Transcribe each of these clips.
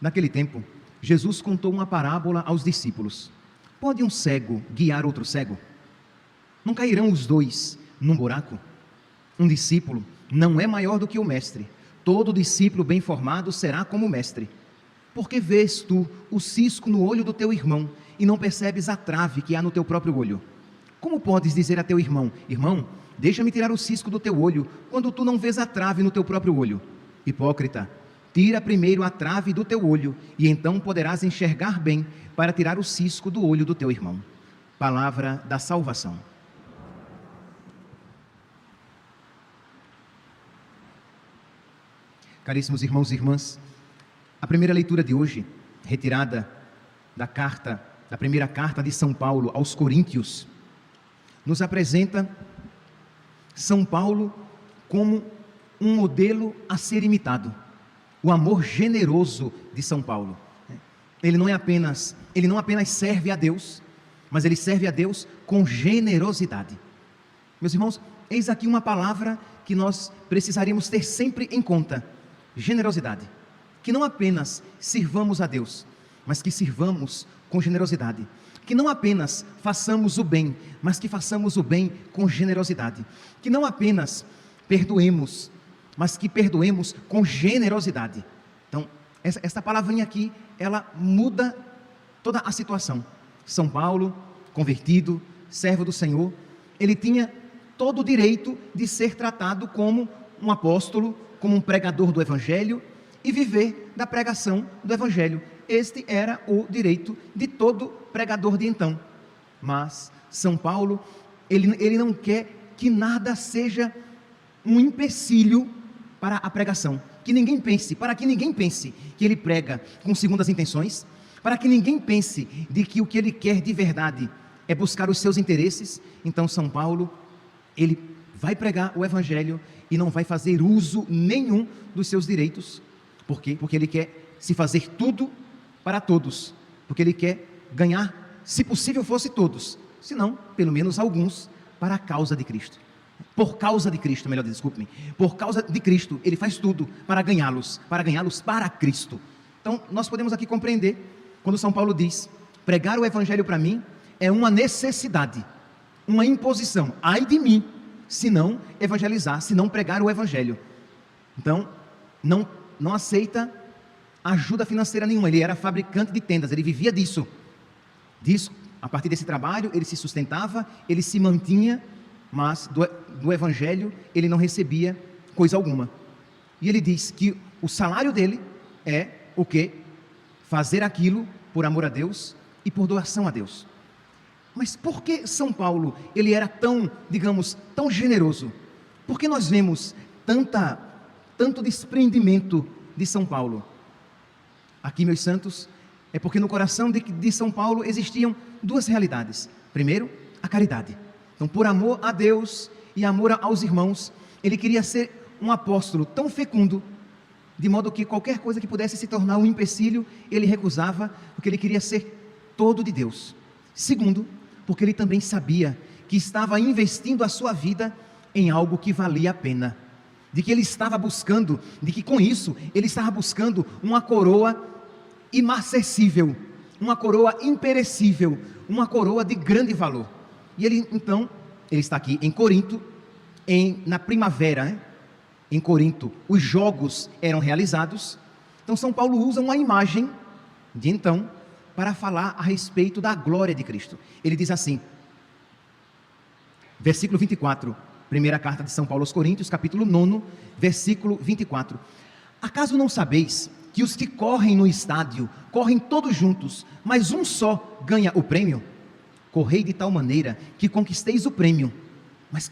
Naquele tempo, Jesus contou uma parábola aos discípulos. Pode um cego guiar outro cego? Não cairão os dois num buraco? Um discípulo não é maior do que o mestre. Todo discípulo bem formado será como o mestre. Por que vês tu o cisco no olho do teu irmão e não percebes a trave que há no teu próprio olho? Como podes dizer a teu irmão: irmão, deixa-me tirar o cisco do teu olho, quando tu não vês a trave no teu próprio olho? Hipócrita, tira primeiro a trave do teu olho, e então poderás enxergar bem para tirar o cisco do olho do teu irmão. Palavra da salvação. Caríssimos irmãos e irmãs, a primeira leitura de hoje, retirada da primeira carta de São Paulo aos Coríntios, nos apresenta São Paulo como um modelo a ser imitado. O amor generoso de São Paulo. Ele não apenas serve a Deus, mas ele serve a Deus com generosidade. Meus irmãos, eis aqui uma palavra que nós precisaríamos ter sempre em conta: generosidade. Que não apenas sirvamos a Deus, mas que sirvamos com generosidade. Que não apenas façamos o bem, mas que façamos o bem com generosidade. Que não apenas perdoemos, mas que perdoemos com generosidade. Então, esta palavrinha aqui, ela muda toda a situação. São Paulo, convertido, servo do Senhor, ele tinha todo o direito de ser tratado como um apóstolo, como um pregador do Evangelho e viver da pregação do Evangelho. Este era o direito de todo pregador de então. Mas São Paulo, ele não quer que nada seja um empecilho para a pregação. Para que ninguém pense que ele prega com segundas intenções, para que ninguém pense de que o que ele quer de verdade é buscar os seus interesses. Então São Paulo, ele vai pregar o Evangelho e não vai fazer uso nenhum dos seus direitos. Por quê? Porque ele quer se fazer tudo para todos, porque ele quer ganhar, se possível fosse todos, se não, pelo menos alguns, para a causa de Cristo. Por causa de Cristo, melhor, desculpe-me, por causa de Cristo, ele faz tudo para ganhá-los para Cristo. Então, nós podemos aqui compreender, quando São Paulo diz: pregar o Evangelho para mim é uma necessidade, uma imposição. Ai de mim, se não evangelizar, se não pregar o Evangelho. Então, não aceita ajuda financeira nenhuma. Ele era fabricante de tendas, ele vivia disso. A partir desse trabalho, ele se sustentava, ele se mantinha, mas do Evangelho ele não recebia coisa alguma. E ele diz que o salário dele é o quê? Fazer aquilo por amor a Deus e por doação a Deus. Mas por que São Paulo, ele era tão, digamos, tão generoso? Por que nós vemos tanto desprendimento de São Paulo? Aqui, meus santos, é porque no coração de São Paulo existiam duas realidades. Primeiro, a caridade. Então, por amor a Deus e amor aos irmãos, ele queria ser um apóstolo tão fecundo, de modo que qualquer coisa que pudesse se tornar um empecilho, ele recusava, porque ele queria ser todo de Deus. Segundo, porque ele também sabia que estava investindo a sua vida em algo que valia a pena, de que ele estava buscando, de que com isso ele estava buscando uma coroa imarcessível, uma coroa imperecível, uma coroa de grande valor. E ele está aqui em Corinto, na primavera, né? Em Corinto, os jogos eram realizados. Então São Paulo usa uma imagem de então para falar a respeito da glória de Cristo. Ele diz assim, versículo 24, primeira carta de São Paulo aos Coríntios, capítulo 9, versículo 24. Acaso não sabeis que os que correm no estádio, correm todos juntos, mas um só ganha o prêmio? Correi de tal maneira que conquisteis o prêmio. Mas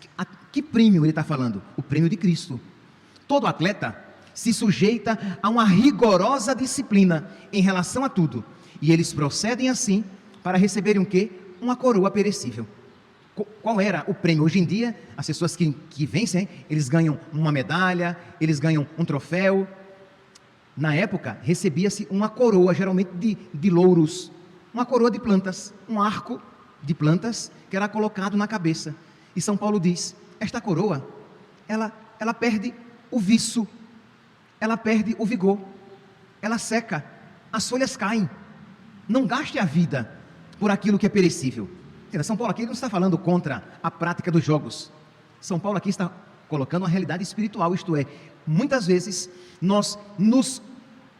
que prêmio ele está falando? O prêmio de Cristo. Todo atleta se sujeita a uma rigorosa disciplina em relação a tudo, e eles procedem assim para receberem o quê? Uma coroa perecível. Qual era o prêmio? Hoje em dia, as pessoas que vencem, eles ganham uma medalha, eles ganham um troféu. Na época, recebia-se uma coroa, geralmente de louros, uma coroa de plantas, um arco de plantas que era colocado na cabeça. E São Paulo diz, esta coroa, ela perde o viço, ela perde o vigor, ela seca, as folhas caem. Não gaste a vida por aquilo que é perecível. São Paulo aqui não está falando contra a prática dos jogos. São Paulo aqui está colocando uma realidade espiritual, isto é, muitas vezes nós nos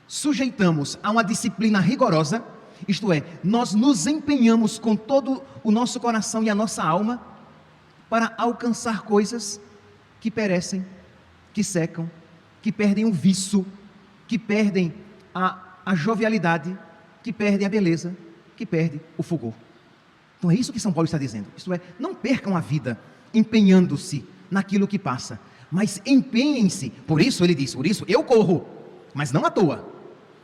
sujeitamos a uma disciplina rigorosa, isto é, nós nos empenhamos com todo o nosso coração e a nossa alma para alcançar coisas que perecem, que secam, que perdem o viço, que perdem a jovialidade, que perdem a beleza, que perdem o fulgor. Então é isso que São Paulo está dizendo, isto é, não percam a vida empenhando-se naquilo que passa, mas empenhem-se. Por isso ele diz, por isso eu corro, mas não à toa,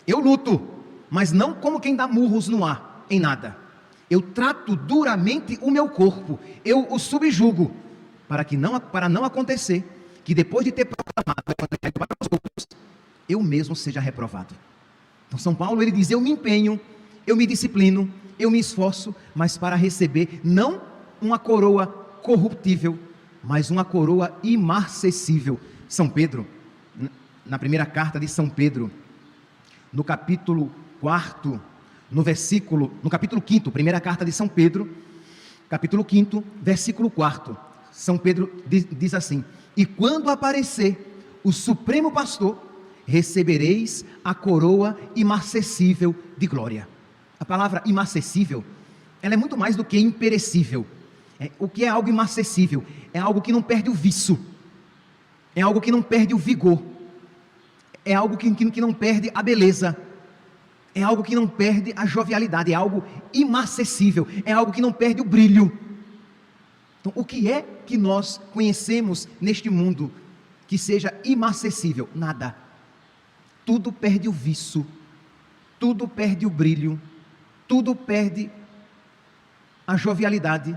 eu luto, mas não como quem dá murros no ar, em nada. Eu trato duramente o meu corpo, eu o subjugo, para não acontecer que depois de ter proclamado o evangelho para os outros, eu mesmo seja reprovado. Então São Paulo ele diz, eu me empenho, eu me disciplino, eu me esforço, mas para receber não uma coroa corruptível, mas uma coroa imarcessível. São Pedro, na primeira carta de São Pedro, no capítulo 4, no capítulo 5, primeira carta de São Pedro, capítulo 5, versículo 4, São Pedro diz assim, e quando aparecer o Supremo Pastor, recebereis a coroa imarcessível de glória. A palavra imarcessível, ela é muito mais do que imperecível. O que é algo imarcessível? É algo que não perde o viço, é algo que não perde o vigor, é algo que não perde a beleza, é algo que não perde a jovialidade, é algo imarcessível, é algo que não perde o brilho. Então, o que é que nós conhecemos neste mundo que seja imarcessível? Nada. Tudo perde o viço, tudo perde o brilho, tudo perde a jovialidade,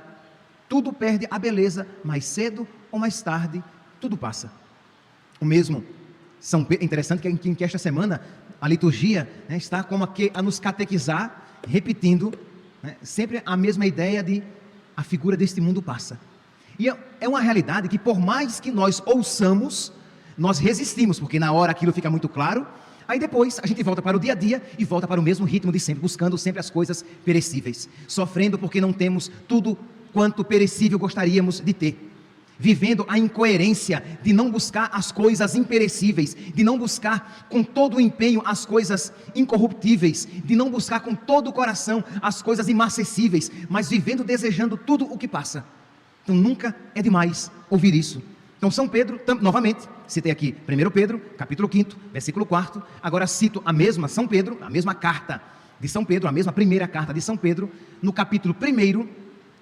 tudo perde a beleza, mais cedo ou mais tarde, tudo passa. O mesmo, é interessante que esta semana, a liturgia está como a nos catequizar, repetindo sempre a mesma ideia de a figura deste mundo passa. E é uma realidade que por mais que nós ouçamos, nós resistimos, porque na hora aquilo fica muito claro, aí depois a gente volta para o dia a dia e volta para o mesmo ritmo de sempre, buscando sempre as coisas perecíveis, sofrendo porque não temos tudo quanto perecível gostaríamos de ter, vivendo a incoerência de não buscar as coisas imperecíveis, de não buscar com todo o empenho as coisas incorruptíveis, de não buscar com todo o coração as coisas imarcessíveis, mas vivendo desejando tudo o que passa. Então nunca é demais ouvir isso. Então São Pedro, novamente, citei aqui 1 Pedro, capítulo 5, versículo 4, agora cito a mesma São Pedro, a mesma carta de São Pedro, a mesma primeira carta de São Pedro, no capítulo 1,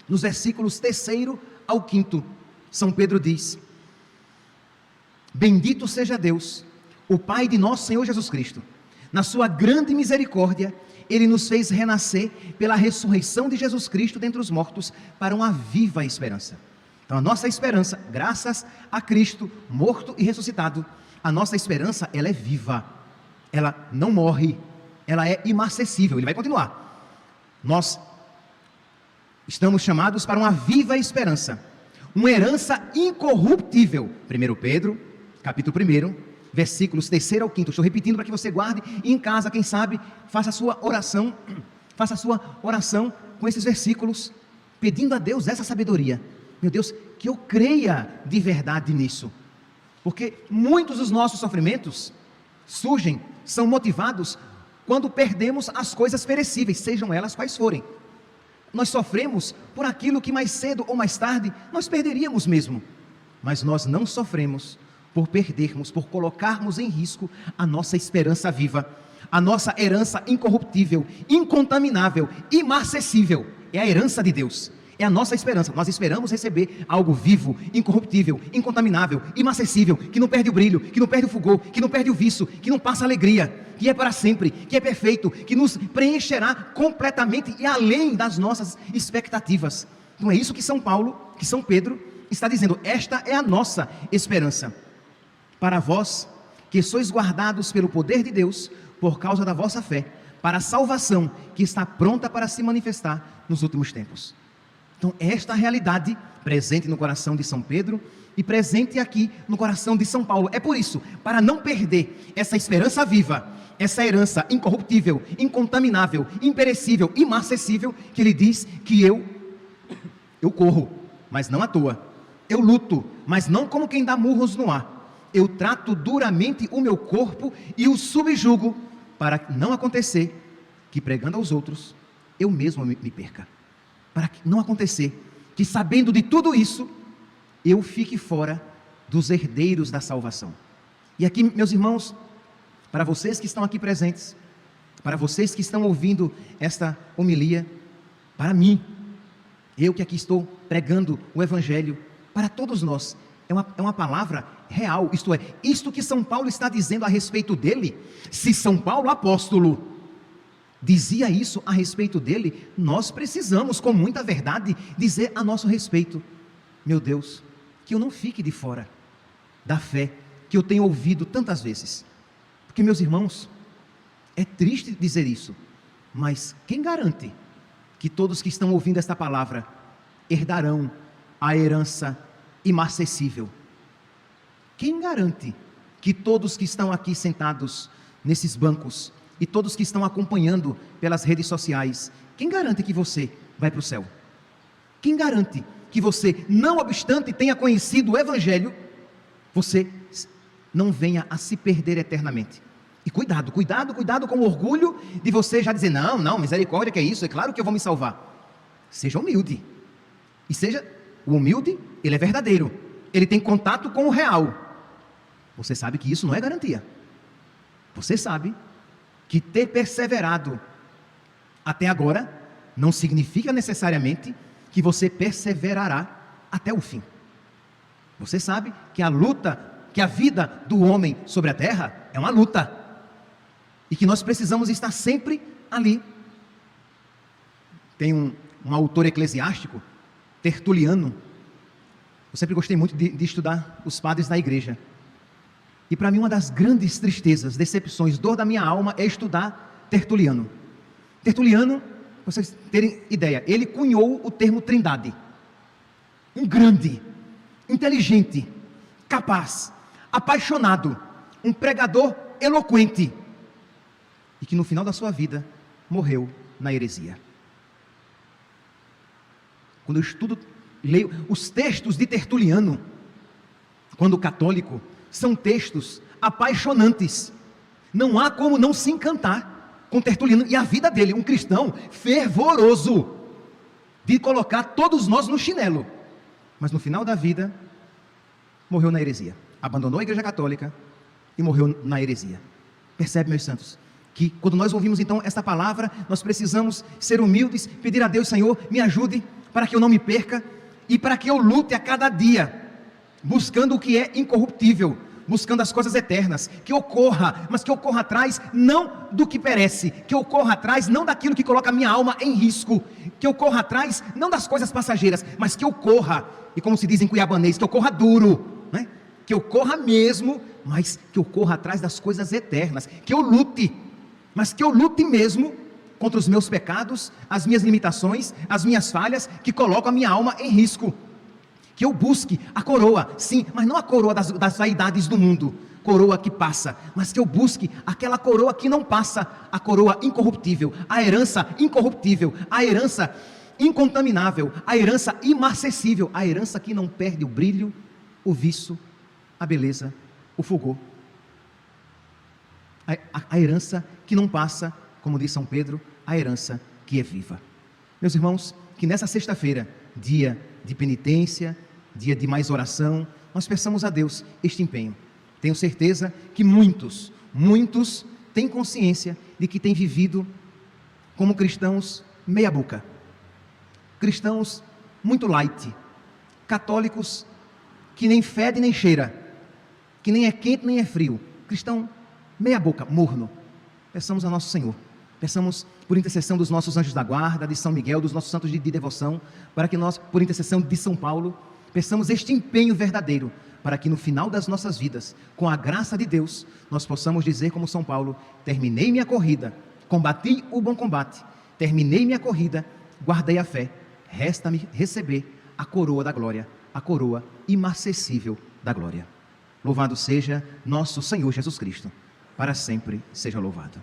nos versículos 3 ao 5, São Pedro diz, bendito seja Deus, o Pai de nosso Senhor Jesus Cristo, na sua grande misericórdia, Ele nos fez renascer pela ressurreição de Jesus Cristo dentre os mortos, para uma viva esperança. Então a nossa esperança, graças a Cristo, morto e ressuscitado, a nossa esperança, ela é viva, ela não morre, ela é imarcessível. Ele vai continuar, nós estamos chamados para uma viva esperança, uma herança incorruptível. 1 Pedro, capítulo 1, versículos 3 ao 5, estou repetindo para que você guarde, e em casa, quem sabe, faça a sua oração com esses versículos, pedindo a Deus essa sabedoria. Meu Deus, que eu creia de verdade nisso, porque muitos dos nossos sofrimentos são motivados quando perdemos as coisas perecíveis, sejam elas quais forem. Nós sofremos por aquilo que mais cedo ou mais tarde nós perderíamos mesmo, mas nós não sofremos por perdermos, por colocarmos em risco a nossa esperança viva, a nossa herança incorruptível, incontaminável, imarcessível. É a herança de Deus, é a nossa esperança. Nós esperamos receber algo vivo, incorruptível, incontaminável, imarcessível, que não perde o brilho, que não perde o fulgor, que não perde o viço, que não passa alegria, que é para sempre, que é perfeito, que nos preencherá completamente e além das nossas expectativas. Então é isso que São Pedro está dizendo, esta é a nossa esperança. Para vós, que sois guardados pelo poder de Deus, por causa da vossa fé, para a salvação que está pronta para se manifestar nos últimos tempos. Então esta realidade presente no coração de São Pedro e presente aqui no coração de São Paulo. É por isso, para não perder essa esperança viva, essa herança incorruptível, incontaminável, imperecível, imarcessível, que ele diz que eu corro, mas não à toa. Eu luto, mas não como quem dá murros no ar. Eu trato duramente o meu corpo e o subjugo, para não acontecer que pregando aos outros, eu mesmo me perca. Para não acontecer que, sabendo de tudo isso, eu fique fora dos herdeiros da salvação. E aqui, meus irmãos, para vocês que estão aqui presentes, para vocês que estão ouvindo esta homilia, para mim, eu que aqui estou pregando o Evangelho, para todos nós, é uma palavra real, isto é, isto que São Paulo está dizendo a respeito dele. Se São Paulo, apóstolo, dizia isso a respeito dele, nós precisamos, com muita verdade, dizer a nosso respeito: meu Deus, que eu não fique de fora da fé que eu tenho ouvido tantas vezes. Porque, meus irmãos, é triste dizer isso, mas quem garante que todos que estão ouvindo esta palavra herdarão a herança imarcessível? Quem garante que todos que estão aqui sentados nesses bancos e todos que estão acompanhando pelas redes sociais, quem garante que você vai para o céu? Quem garante que você, não obstante tenha conhecido o Evangelho, você não venha a se perder eternamente? E cuidado com o orgulho de você já dizer: não, misericórdia, que é isso, é claro que eu vou me salvar. Seja humilde, e seja o humilde, ele é verdadeiro, ele tem contato com o real. Você sabe que isso não é garantia. Você sabe que ter perseverado até agora não significa necessariamente que você perseverará até o fim. Você sabe que a luta, que a vida do homem sobre a terra é uma luta, e que nós precisamos estar sempre ali. Tem um autor eclesiástico, Tertuliano. Eu sempre gostei muito de estudar os padres da igreja, e para mim uma das grandes tristezas, decepções, dor da minha alma é estudar Tertuliano. Tertuliano, para vocês terem ideia, ele cunhou o termo trindade. Um grande, inteligente, capaz, apaixonado, um pregador eloquente, e que no final da sua vida morreu na heresia. Quando eu leio os textos de Tertuliano, quando católico, são textos apaixonantes. Não há como não se encantar com Tertuliano e a vida dele, um cristão fervoroso, de colocar todos nós no chinelo, mas no final da vida morreu na heresia, abandonou a igreja católica e morreu na heresia. Percebe, meus santos, que quando nós ouvimos então esta palavra, nós precisamos ser humildes, pedir a Deus: Senhor, me ajude para que eu não me perca e para que eu lute a cada dia, buscando o que é incorruptível, buscando as coisas eternas, que ocorra, mas que ocorra atrás não do que perece, que ocorra atrás não daquilo que coloca a minha alma em risco, que ocorra atrás não das coisas passageiras, mas que ocorra, e como se diz em cuiabanês, que ocorra duro, né? Que ocorra mesmo, mas que ocorra atrás das coisas eternas, que eu lute, mas que eu lute mesmo contra os meus pecados, as minhas limitações, as minhas falhas, que colocam a minha alma em risco. Que eu busque a coroa, sim, mas não a coroa das vaidades do mundo, coroa que passa, mas que eu busque aquela coroa que não passa, a coroa incorruptível, a herança incorruptível, a herança incontaminável, a herança imarcessível, a herança que não perde o brilho, o viço, a beleza, o fulgor. A herança que não passa, como diz São Pedro, a herança que é viva. Meus irmãos, que nessa sexta-feira, dia de penitência, dia de mais oração, nós peçamos a Deus este empenho. Tenho certeza que muitos têm consciência de que têm vivido como cristãos meia boca, cristãos muito light, católicos que nem fede nem cheira, que nem é quente nem é frio, cristão meia boca, morno. Peçamos a nosso Senhor, peçamos por intercessão dos nossos anjos da guarda, de São Miguel, dos nossos santos de devoção, para que nós, por intercessão de São Paulo, peçamos este empenho verdadeiro, para que no final das nossas vidas, com a graça de Deus, nós possamos dizer como São Paulo: terminei minha corrida, combati o bom combate, terminei minha corrida, guardei a fé, resta-me receber a coroa da glória. a coroa imarcessível da glória. Louvado seja nosso Senhor Jesus Cristo, para sempre seja louvado.